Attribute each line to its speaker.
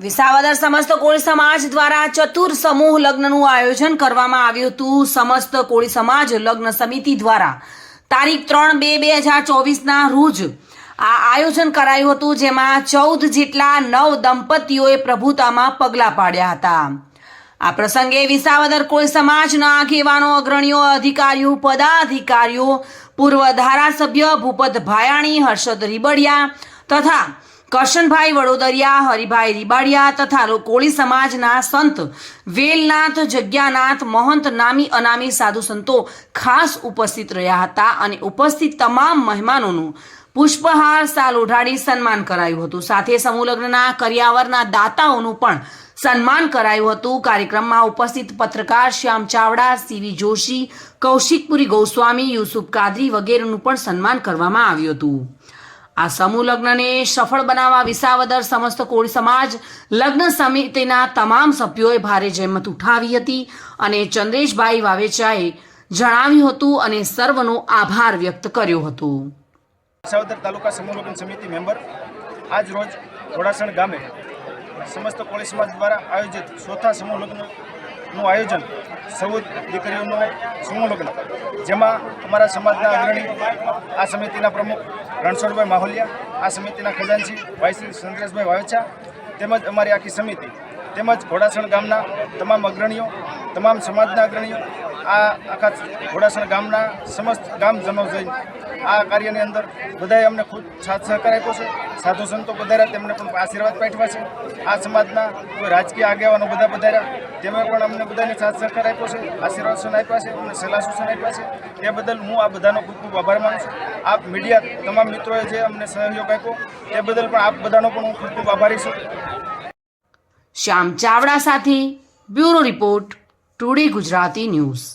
Speaker 1: વિસાવદર સમસ્ત કોળી સમાજ દ્વારા ચતુર સમૂહ લગ્નનું આયોજન કરવામાં આવ્યું હતું। સમસ્ત કોળી સમાજ લગ્ન સમિતિ દ્વારા તારીખ 3/2/2024ના રોજ આ આયોજન કરાયું હતું, જેમાં 14 જેટલા નવ દંપતીઓએ પ્રભુતામાં પગલાં પાડ્યા હતા। આ પ્રસંગે વિસાવદર કોળી સમાજના આગેવાનો, અગ્રણીઓ, અધિકારીઓ, પદાધિકારીઓ, પૂર્વ ધારાસભ્ય ભૂપત ભાયાણી, હર્ષદ રીબડિયા તથા કરશનભાઈ વડોદરિયા, હરિભાઈ રીબાડિયા તથા કોળી સમાજના સંત વેલનાથ, જગ્યાનાથ, મહંત, નામી અનામી સાધુ સંતો ખાસ ઉપસ્થિત રહ્યા હતા અને ઉપસ્થિત તમામ મહેમાનોનું પુષ્પહાર, શાલ ઓઢાડી સન્માન કરાયું હતું। સાથે સમૂહ લગ્નના કરિયાવરના દાતાઓનું પણ સન્માન કરાયું હતું। કાર્યક્રમમાં ઉપસ્થિત પત્રકાર શ્યામ ચાવડા, સીવી જોશી, કૌશિકપુરી ગોસ્વામી, યુસુફ કાદરી વગેરેનું પણ સન્માન કરવામાં આવ્યું હતું। આ સમૂહ લગ્નને સફળ બનાવવા વિસાવદર સમસ્ત કોળી સમાજ લગ્ન સમિતિના તમામ સભ્યોએ ભારે જહેમત ઉઠાવી હતી અને ચંદ્રેશભાઈ વાવેચાએ જણાવ્યું હતું અને સર્વનો આભાર વ્યક્ત કર્યો હતો।
Speaker 2: વિસાવદર તાલુકા સમૂહ લગ્ન સમિતિ મેમ્બર આજ રોજ ઘોડાસણ ગામે સમસ્ત કોળી સમાજ દ્વારા આયોજિત ચોથા સમૂહ લગ્નનું આયોજન 14 દીકરીઓનો સમૂહ લગ્ન, જેમાં અમારા સમાજના અગ્રણી, આ સમિતિના પ્રમુખ રણછોડભાઈ માહોલિયા, આ સમિતિના ખજાનચી ભાઈ શ્રી ચંદ્રેશભાઈ વાવેચા તેમજ અમારી આખી સમિતિ તેમજ ઘોડાસણ ગામના તમામ અગ્રણીઓ, તમામ સમાજના અગ્રણીઓ, આ આખા ઘોડાસણ ગામના સમસ્ત ગામજનો જઈને આ કાર્યની અંદર બધાએ અમને ખૂબ સાથ સહકાર આપ્યો છે। સાધુ સંતો પધાર્યા, તેમને પણ આશીર્વાદ પાઠવ્યા છે। આ સમાજના કોઈ રાજકીય આગેવાનો બધા પધાર્યા, તેમણે પણ અમને બધાને સાથ સહકાર આપ્યો છે, આશીર્વાદ આપ્યા છે, અમને સલાહ સૂચન આપ્યા છે। તે બદલ હું આ બધાનો ખૂબ ખૂબ આભાર માનું છું। આપ મીડિયા તમામ મિત્રોએ જે અમને સહયોગ આપ્યો તે બદલ પણ આપ બધાનો પણ હું ખૂબ ખૂબ આભારી છું।
Speaker 1: શ્યામ ચાવડા સાથે bureau report, today Gujarati news.